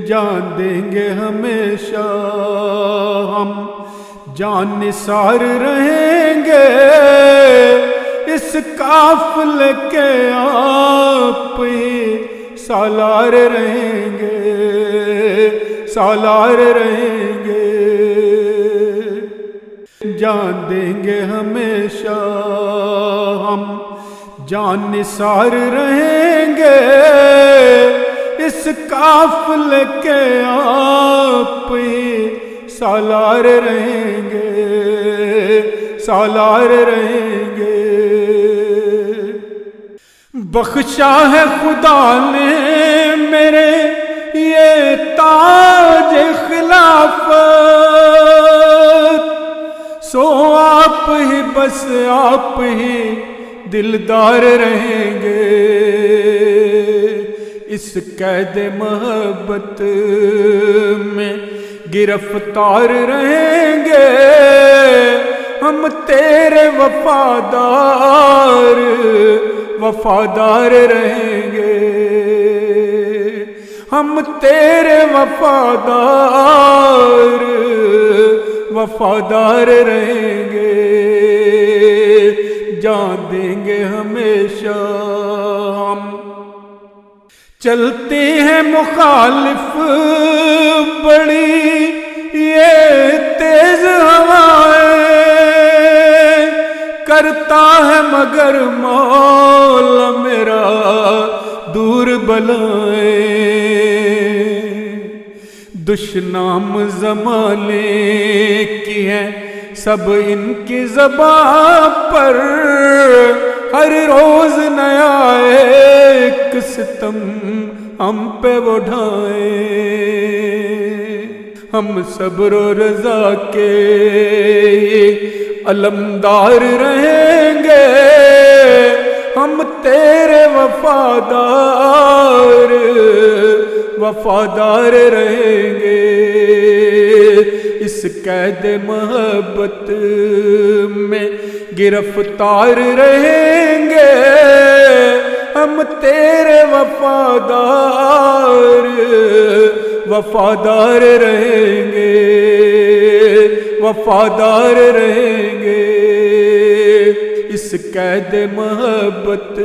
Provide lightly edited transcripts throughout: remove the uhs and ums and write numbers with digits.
جان دیں گے ہمیشہ ہم، جان نثار رہیں گے اس قافلے کے آپ ہی سالار رہیں گے، سالار رہیں گے۔ جان دیں گے ہمیشہ ہم، جان نثار رہیں گے اس قافلے کے آپ ہی سالار رہیں گے، سالار رہیں گے۔ بخشا ہے خدا نے میرے یہ تاج خلافت، سو آپ ہی بس آپ ہی دلدار رہیں گے، اس قید محبت میں گرفتار رہیں گے، ہم تیرے وفادار وفادار رہیں گے، ہم تیرے وفادار وفادار رہیں گے۔ جان دیں گے ہمیشہ ہم، چلتے ہیں مخالف بڑی یہ تیز ہوائیں، کرتا ہے مگر مولا میرا دور بلائیں، دشنام زمانے کی ہیں سب ان کی زبان پر، ہر روز نیا ایک ستم ہم پہ اٹھائیں، ہم صبر و رضا کے علمدار رہیں گے، ہم تیرے وفادار وفادار رہیں گے، اس قید محبت میں گرفتار رہیں گے، ہم تیرے وفادار وفادار رہیں گے، وفادار رہیں گے، اس قید محبت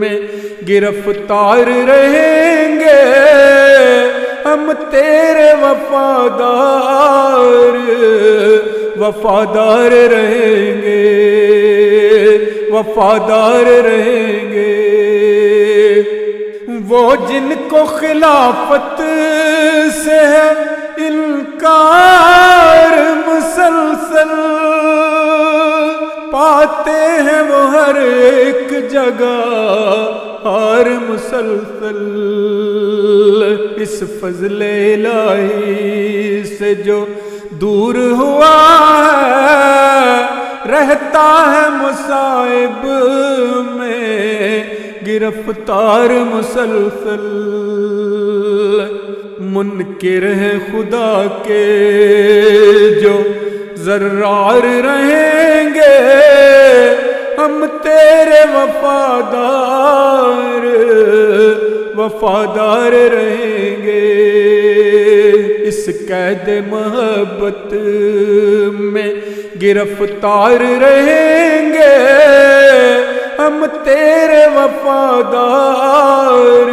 میں گرفتار رہیں گے، ہم تیرے وفادار وفادار رہیں گے، وفادار رہیں گے۔ وہ جن کو خلافت سے ہے انکار مسلسل، پاتے ہیں وہ ہر ایک جگہ ہار مسلسل، اس فضل الہی سے جو دور ہوا ہے، رہتا ہے مصائب میں گرفتار مسلسل، منکر ہے خدا کے جو ذرار رہیں گے، ہم تیرے وفادار وفادار رہیں گے، اس قید محبت میں گرفتار رہیں گے، ہم تیرے وفادار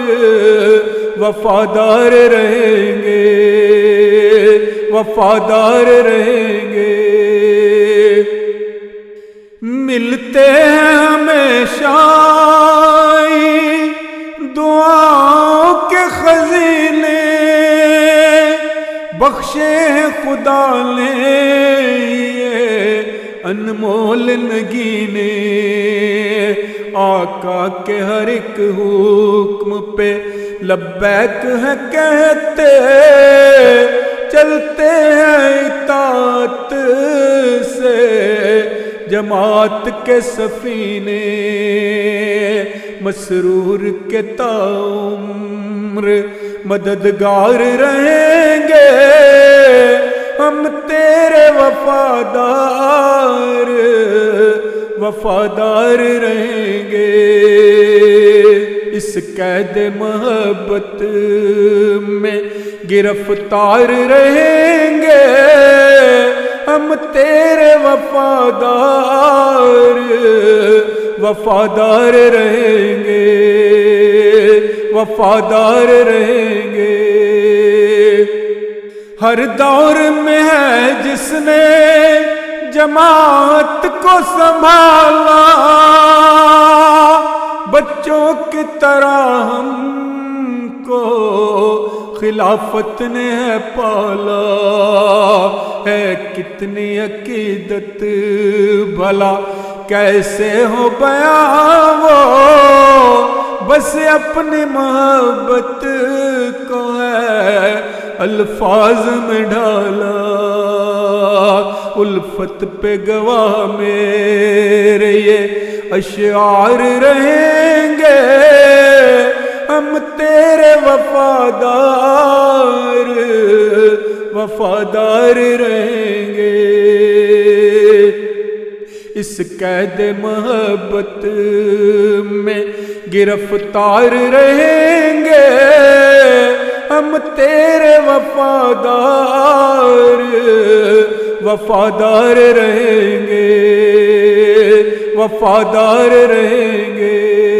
وفادار رہیں گے، وفادار رہیں گے۔ ملتے ہیں ہمیشہ دعاؤں کے خزینے، بخشے ہیں خدا نے یہ انمول نگینے، آقا کے ہر ایک حکم پہ لبیک ہے کہتے، چلتے ہیں اطاعت سے جماعت کے سفینے، مسرور کے تاعمر مددگار رہیں گے، ہم تیرے وفادار وفادار رہیں گے، اس قید محبت میں گرفتار رہیں گے ہم تیرے وفادار، وفادار رہیں گے، وفادار رہیں گے۔ ہر دور میں ہے جس نے جماعت کو سنبھالا، بچوں کی طرح ہم کو خلافت نے ہے پالا۔ ہے کتنی عقیدت بھلا کیسے ہو بیان وہ، بس اپنی محبت کو ہے الفاظ میں ڈھالا۔ الفت پہ گواہ میرے یہ اشعار رہیں گے ہم تیرے وفادار، وفادار رہیں گے۔ اس قید محبت میں گرفتار رہیں گے ہم تیرے وفادار، وفادار رہیں گے، وفادار رہیں گے۔